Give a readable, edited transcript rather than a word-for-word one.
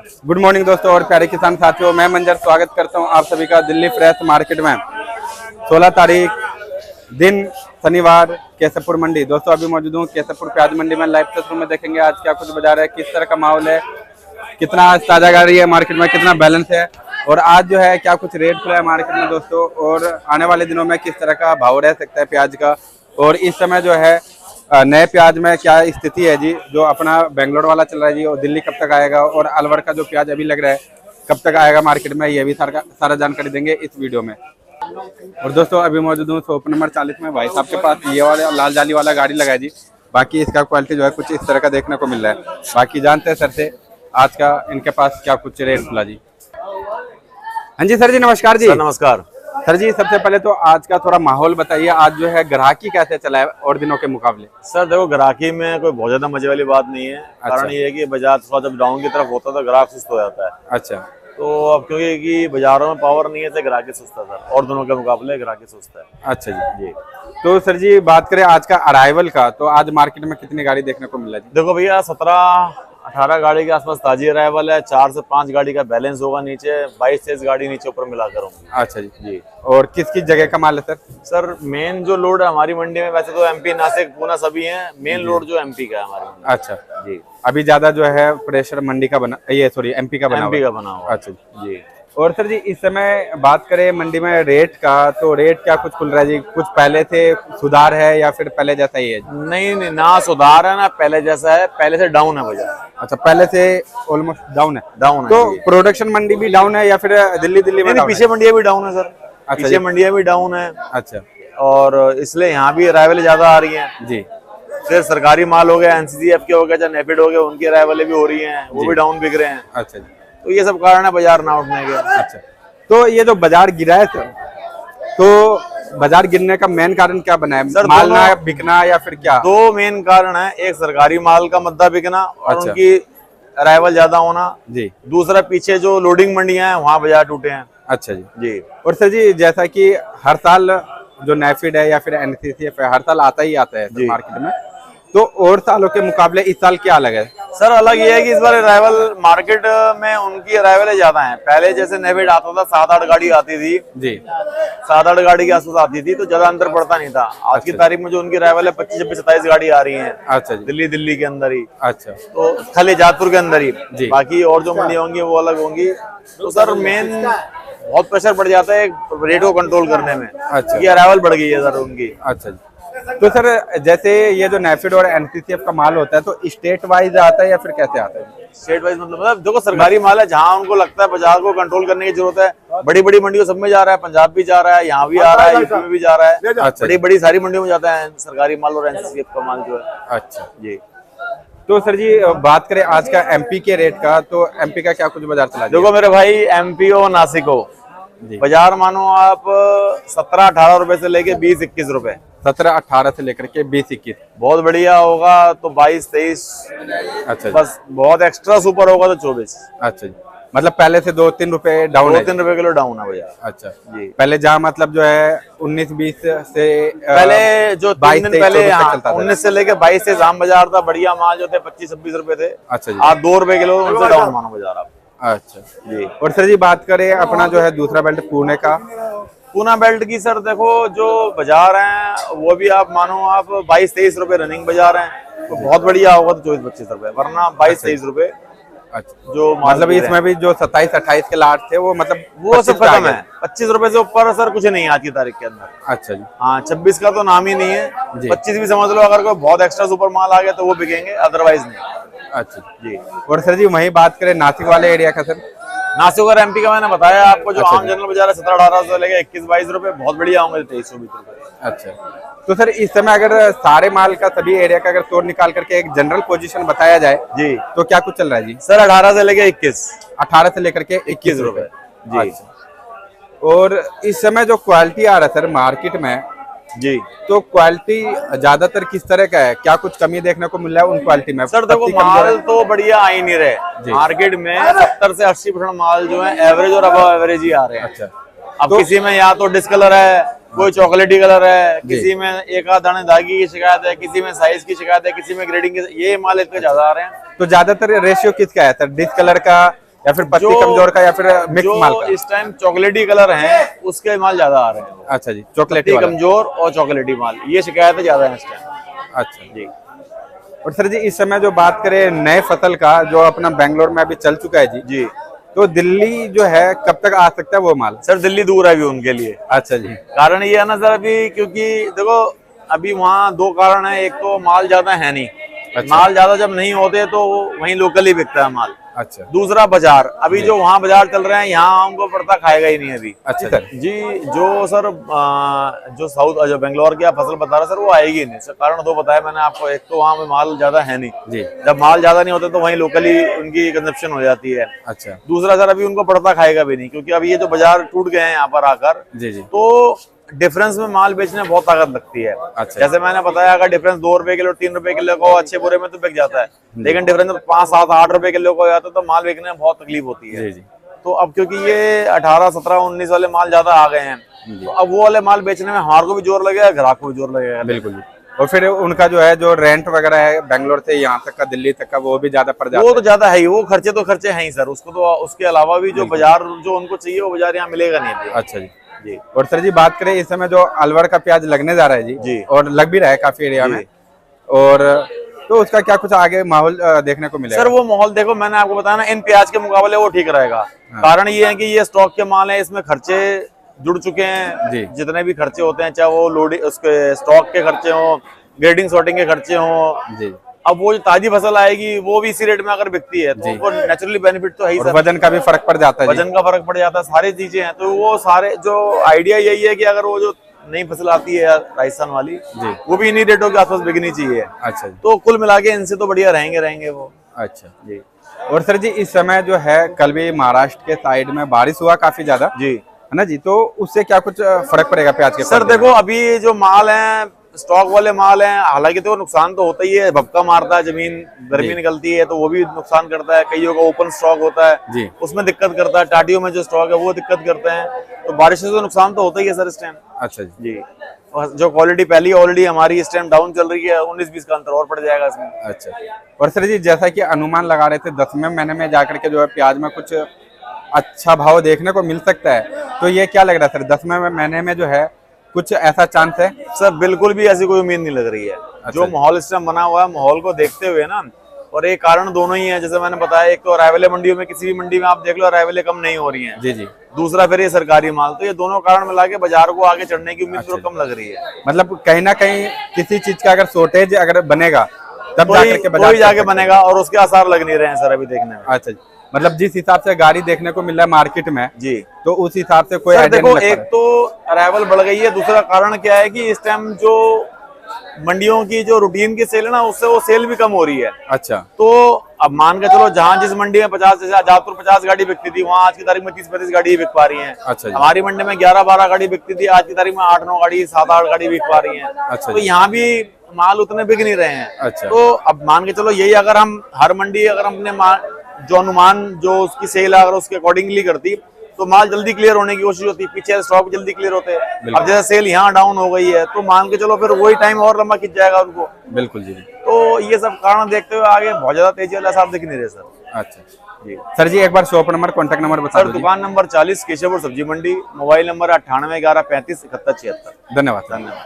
Good morning दोस्तों और प्यारे किसान साथियों, मैं मंजर स्वागत करता हूं आप सभी का दिल्ली फ्रेश मार्केट में। 16 तारीख दिन शनिवार, केसरपुर मंडी। दोस्तों अभी मौजूद हूं केसरपुर प्याज मंडी में। लाइव तस्वीर में देखेंगे आज क्या कुछ बाजार है, किस तरह का माहौल है, कितना आज ताजा गाड़ी है मार्केट में, कितना बैलेंस है और आज जो है क्या कुछ रेट खुला है मार्केट में दोस्तों, और आने वाले दिनों में किस तरह का भाव रह सकता है प्याज का, और इस समय जो है नए प्याज में क्या स्थिति है जी। जो अपना बेंगलोर वाला चल रहा है जी, और दिल्ली कब तक आएगा, और अलवर का जो प्याज अभी लग रहा है कब तक आएगा मार्केट में, ये भी सारा जानकारी देंगे इस वीडियो में। और दोस्तों अभी मौजूद हूँ शॉप नंबर 40 में। भाई साहब के पास ये वाला लाल जाली वाला गाड़ी लगा है जी। बाकी इसका क्वालिटी जो है कुछ इस तरह का देखने को मिल रहा है। बाकी जानते हैं सर से आज का इनके पास क्या कुछ रेट खुला जी। हाँ जी सर जी, नमस्कार जी। नमस्कार सर जी, सबसे पहले तो आज का थोड़ा माहौल बताइए, आज जो है ग्राहकी कैसे चला है और दिनों के मुकाबले। सर देखो, ग्राहकी में कोई बहुत ज्यादा मजे वाली बात नहीं है। कारण ये है कि बाजार थोड़ा जब डाउन की तरफ होता है तो ग्राहक सुस्त हो जाता है। अच्छा, तो अब क्योंकि कि बाजारों में पावर नहीं है तो ग्राहकी सुस्त है सर, और दिनों के मुकाबले ग्राहकी सुस्त है। अच्छा जी। तो सर जी बात करें आज का अराइवल का, तो आज मार्केट में कितनी गाड़ी देखने को मिला जी? देखो भैया, 17-18 गाड़ी के आसपास ताजी अराइवल है। 4 से 5 गाड़ी का बैलेंस होगा नीचे, 22-23 गाड़ी नीचे ऊपर मिलाकर होंगी। अच्छा जी। और किस किस जगह का माल है सर? सर मेन जो लोड है हमारी मंडी में, वैसे तो एमपी, नासिक, पूना सभी हैं। मेन लोड जो एमपी का है हमारी मंडी। अच्छा जी। अभी ज्यादा जो है प्रेशर मंडी का बना, ये सॉरी एमपी का बना हुआ। अच्छा जी। और सर जी इस समय बात करें मंडी में रेट का, तो रेट क्या कुछ खुल रहा है जी? कुछ पहले से सुधार है या फिर पहले जैसा ही है? नहीं, ना सुधार है ना पहले जैसा है, पहले से डाउन है बाजार। अच्छा, पहले से ऑलमोस्ट डाउन है। तो प्रोडक्शन मंडी भी डाउन है या फिर दिल्ली में? पीछे मंडियां भी डाउन है सर। अच्छा, पीछे मंडियां भी डाउन है। अच्छा, और इसलिए यहाँ भी अराइवल ज्यादा आ रही हैं जी। फिर सरकारी माल हो गया, एनसीसीएफ के हो गया, चाहे नेफेड हो गया, उनकी अराइवल भी हो रही हैं, वो भी डाउन बिक रहे हैं। अच्छा जी। तो ये सब कारण है बाजार ना उठने के। अच्छा, तो ये जो बाजार गिरा है सर, तो बाजार गिरने का मेन कारण क्या बना है सर? माल ना बिकना या फिर क्या? 2 मेन कारण है। एक सरकारी माल का मद्दा बिकना और उनकी अराइवल ज्यादा होना जी। दूसरा पीछे जो लोडिंग मंडियां हैं वहाँ बाजार टूटे हैं। अच्छा जी। और सर जी जैसा कि हर साल जो नेफिड है या फिर एनसीसीएफ है हर साल आता ही आता है मार्केट में, तो और सालों के मुकाबले इस साल क्या अलग है सर? अलग ये है कि इस बार अराइवल मार्केट में उनकी अराइवल ज्यादा है। पहले जैसे नेफिड आता था 7-8 गाड़ी आती थी जी, 7-8 गाड़ी के आसपास आती थी, तो ज्यादा अंतर पड़ता नहीं था। आज की तारीख में जो उनकी अराइवल है 25-26-27 गाड़ी आ रही है। अच्छा जी। दिल्ली के अंदर ही। अच्छा, तो खाली जातपुर के अंदर ही, बाकी और जो मंडी होंगी वो अलग होंगी। तो सर मेन बहुत प्रेशर बढ़ जाता है रेट को कंट्रोल करने में। अच्छा, ये अराइवल बढ़ गई है सर उनकी। अच्छा जी। तो सर जैसे ये जो नेफिड और एनसीसीएफ का माल होता है तो स्टेट वाइज आता है या फिर कैसे आता है? स्टेट वाइज मतलब देखो, सरकारी माल है, जहाँ उनको लगता है बाजार को कंट्रोल करने की जरूरत है। बड़ी बड़ी मंडियों सब में जा रहा है, पंजाब भी जा रहा है, यहाँ भी आ रहा है, यूपी में भी जा रहा है। अच्छा, बड़ी सारी मंडियों में जाता है सरकारी माल और एनसीसीएफ का माल जो है। अच्छा जी। तो सर जी बात करें आज का एमपी के रेट का, तो एमपी का क्या कुछ बाजार चला? देखो मेरे भाई, एमपी हो नासिक हो, बाजार मानो आप 17-18 रुपए से लेके 20-21 रुपए। 17-18 से लेकर के 20-21 बहुत बढ़िया होगा तो 22-23। अच्छा, बस बहुत एक्स्ट्रा सुपर होगा तो 24। अच्छा जी। मतलब पहले से 2-3 रुपए डाउन है? 2-3 रुपए किलो डाउन है भैया। अच्छा जी। पहले जहाँ मतलब जो है 19-20 से पहले जो 22 दिन पहले 19 से लेके 22 से जाम बाजार था। बढ़िया माल जो थे 25-26 रुपए थे। अच्छा जी। आज 2 रुपए किलो उनसे डाउन मानो बाजार आप। अच्छा जी। और सर जी बात करें अपना जो है दूसरा बेल्ट पुणे का, पूना बेल्ट की सर देखो, जो बाजार है वो भी आप मानो आप 22-23 रुपए रनिंग बाजार है, तो बहुत बढ़िया होगा तो 24-25 रुपए, वरना 22-23 रुपए। अच्छा, जो मतलब इसमें भी जो 27-28 के लाट थे वो मतलब वो सब खत्म है। 25 रुपए से ऊपर सर कुछ नहीं आज की तारीख के अंदर। अच्छा जी। हाँ, 26 का तो नाम ही नहीं है। 25 भी समझ लो, अगर कोई बहुत एक्स्ट्रा सुपर माल आ गया तो वो बिकेंगे, अदरवाइज नहीं। अच्छा जी। और सर जी वही बात करें नासिक वाले एरिया का, सर नासिक और एमपी का मैंने बताया आपको, जो आम जनरल बाजार है 17-18 से लेके 21-22 रुपए, बहुत बढ़िया होंगे 23-24 रुपए। अच्छा, तो सर इस समय अगर सारे माल का सभी एरिया का अगर तोड़ निकाल करके एक जनरल पोजीशन बताया जाए जी, तो क्या कुछ चल रहा है जी? सर 18 से लेके 21, 18 से लेकर के 21 रुपए जी। और इस समय जो क्वालिटी आ रहा है सर मार्केट में जी, तो क्वालिटी ज्यादातर किस तरह का है? क्या कुछ कमी देखने को मिल रहा है उन क्वालिटी में? सर देखो, माल तो बढ़िया आ ही नहीं रहे मार्केट में। 70 से 80% माल जो है एवरेज और अबव एवरेज ही आ रहे हैं। अच्छा, अब तो किसी में या तो डिस्कलर है, कोई चॉकलेटी कलर है, किसी में एक आध दाने दागी की शिकायत है, किसी में साइज की शिकायत है, किसी में ग्रेडिंग की, ये माल इतने ज्यादा आ रहे हैं। तो ज्यादातर रेशियो किसका है सर? डिस्कलर का या फिर पत्ती कमजोर का या फिर मिक्स माल जो का? इस टाइम चॉकलेटी कलर हैं उसके माल ज्यादा आ रहे हैं। अच्छा जी, चॉकलेट पत्ती वाला। कमजोर और चॉकलेटी माल, ये शिकायतें ज्यादा हैं इस टाइम। अच्छा जी। और सर जी इस समय जो बात करें नए फसल का जो अपना बेंगलोर में अभी चल चुका है जी, जी तो दिल्ली जो है कब तक आ सकता है वो माल? सर दिल्ली दूर है अभी उनके लिए। अच्छा जी। कारण ये है ना सर अभी, क्योंकि देखो अभी वहाँ दो कारण है, एक तो माल ज्यादा है नहीं। अच्छा। माल ज्यादा जब नहीं होते तो वहीं लोकल ही बिकता है माल। अच्छा। दूसरा बाजार, अभी जो वहाँ बाजार चल रहे हैं यहाँ हमको पड़ता खाएगा ही नहीं अभी। अच्छा सर जी जो सर जो साउथ जो बेंगलोर की आप फसल बता रहे सर वो आएगी नहीं सर। कारण दो बताया मैंने आपको, एक तो वहाँ में माल ज्यादा है नहीं जी। जब माल ज्यादा नहीं होता तो वहीं लोकली उनकी कंजप्शन हो जाती है। अच्छा दूसरा सर अभी उनको पड़ता खाएगा भी नहीं, क्योंकि अभी ये जो बाजार टूट गए हैं यहाँ पर आकर, जी जी। तो डिफरेंस में माल बेचने में बहुत ताकत लगती है। अच्छा। जैसे मैंने बताया अगर डिफरेंस 2 रुपए किलो 3 रुपए किलो को अच्छे बुरे में तो बिक जाता है, लेकिन डिफरेंस 5 7 8 रुपए किलो को हो जाता है तो माल बेचने में बहुत तकलीफ होती है। जी जी। तो अब क्योंकि ये 18 17 19 वाले माल ज्यादा आ गए हैं, तो अब वो वाले माल बेचने में हमारे को भी जोर लगेगा, ग्राहक को भी जोर लगेगा। बिल्कुल जी। और फिर उनका जो है जो रेंट वगैरह है बेंगलोर से यहाँ तक का दिल्ली तक का वो भी ज्यादा पड़ जाता वो है। तो ज्यादा है ही, वो खर्चे तो खर्चे हैं ही सर। उसको तो उसके अलावा भी जो बाजार जो उनको चाहिए वो बाजार यहाँ मिलेगा नहीं अभी। अच्छा जी जी। और सर जी बात करें इस समय जो अलवर का प्याज लगने जा रहा है जी, जी। और लग भी रहा है काफी एरिया में, और तो उसका क्या कुछ आगे माहौल देखने को मिलेगा? सर वो माहौल देखो मैंने आपको बताया ना, इन प्याज के मुकाबले वो ठीक रहेगा। कारण ये है कि ये स्टॉक के माल है, इसमें खर्चे जुड़ चुके हैं जी। जितने भी खर्चे होते हैं, चाहे वो लोडिंग उसके स्टॉक के खर्चे हो, ग्रेडिंग सॉर्टिंग के खर्चे हो। जी। अब वो जो ताजी फसल आएगी वो भी इसी रेट में अगर बिकती है तो वो नेचुरली बेनिफिट तो है ही और सर। वजन का भी फर्क पड़ जाता है जी। वजन का फर्क पड़ जाता है, सारी चीजें हैं। तो वो सारे जो आइडिया यही है कि अगर वो जो नई फसल आती है राजस्थान वाली जी, वो भी इन्हीं रेटों के आसपास बिकनी चाहिए। अच्छा जी। तो कुल मिला के इनसे तो बढ़िया रहेंगे वो। अच्छा जी। और सर जी इस समय जो है कल भी महाराष्ट्र के साइड में बारिश हुआ काफी ज्यादा, जी है ना जी, तो उससे क्या कुछ फर्क पड़ेगा प्याज के? सर देखो अभी जो माल है स्टॉक वाले माल हैं, हालांकि तो नुकसान तो होता ही है, भपका मारता है, जमीन गर्मी निकलती है तो वो भी नुकसान करता है। कईयों का ओपन स्टॉक होता है जी, उसमें दिक्कत करता है, टाटियों में जो स्टॉक है वो दिक्कत करते हैं। तो बारिश से तो नुकसान तो होता ही है सर इस टाइम। अच्छा जी जी। और जो क्वालिटी पहली ऑलरेडी हमारी इस टाइम डाउन चल रही है, 19-20 का अंतर और पड़ जाएगा इसमें। अच्छा। और सर जी जैसा कि अनुमान लगा रहे थे 10वें महीने में जाकर के जो है प्याज में कुछ अच्छा भाव देखने को मिल सकता है, तो ये क्या लग रहा है सर 10वें महीने में जो है कुछ ऐसा चांस है? सर बिल्कुल भी ऐसी कोई उम्मीद नहीं लग रही है। जो माहौल इस टाइम बना हुआ है, माहौल को देखते हुए ना, और एक कारण दोनों ही है जैसे मैंने बताया, एक तो अराइवलें मंडियों में किसी भी मंडी में आप देख लो अराइवलें कम नहीं हो रही हैं। जी जी। दूसरा फिर ये सरकारी माल, तो ये दोनों कारण मिला के बाजार को आगे चढ़ने की उम्मीद थोड़ा कम लग रही है। मतलब कहीं ना कहीं किसी चीज का अगर शॉर्टेज अगर बनेगा तब जाकर के बाजार कोई जाके बनेगा, और उसके आसार लग नहीं रहे हैं सर अभी देखने में। अच्छा जी। मतलब जिस हिसाब से गाड़ी देखने को मिल रहा है मार्केट में जी, तो उस हिसाब से कोई सर आइडिया देखो नहीं लग एक तो अराइवल बढ़ गई है, दूसरा कारण क्या है कि इस टाइम जो मंडियों की जो रूटीन की सेल है ना, उससे वो सेल भी कम हो रही है। अच्छा। तो अब मान के चलो जहाँ जिस मंडी में 50 जैसे आजादपुर 50 गाड़ी बिकती थी, वहाँ आज की तारीख में 30-35 गाड़ी ही बिक पा रही हैं। अच्छा जी। हमारी मंडी में 11-12 गाड़ी बिकती थी, आज की तारीख में 8-9 गाड़ी 7-8 गाड़ी बिक पा रही हैं। अच्छा तो जी। यहाँ भी माल उतने बिक नहीं रहे हैं। अच्छा। तो अब मान के चलो यही अगर हम हर मंडी अगर हम अपने जो अनुमान जो उसकी सेल है अगर उसके अकॉर्डिंगली करती तो माल जल्दी क्लियर होने की कोशिश होती, पीछे स्टॉक जल्दी क्लियर होते हैं। अब जैसे सेल यहाँ डाउन हो गई है तो मान के चलो फिर वही टाइम और लंबा खिंच जाएगा उनको। बिल्कुल जी। तो ये सब कारण देखते हुए आगे बहुत ज्यादा तेजी वाला साफ दिख नहीं रहे सर। अच्छा जी सर जी एक बार शॉप नंबर कॉन्टैक्ट नंबर बता सर, दो जी। दुकान नंबर 40 केशवपुर सब्जी मंडी, मोबाइल नंबर 98 11 35 71 76। धन्यवाद। धन्यवाद।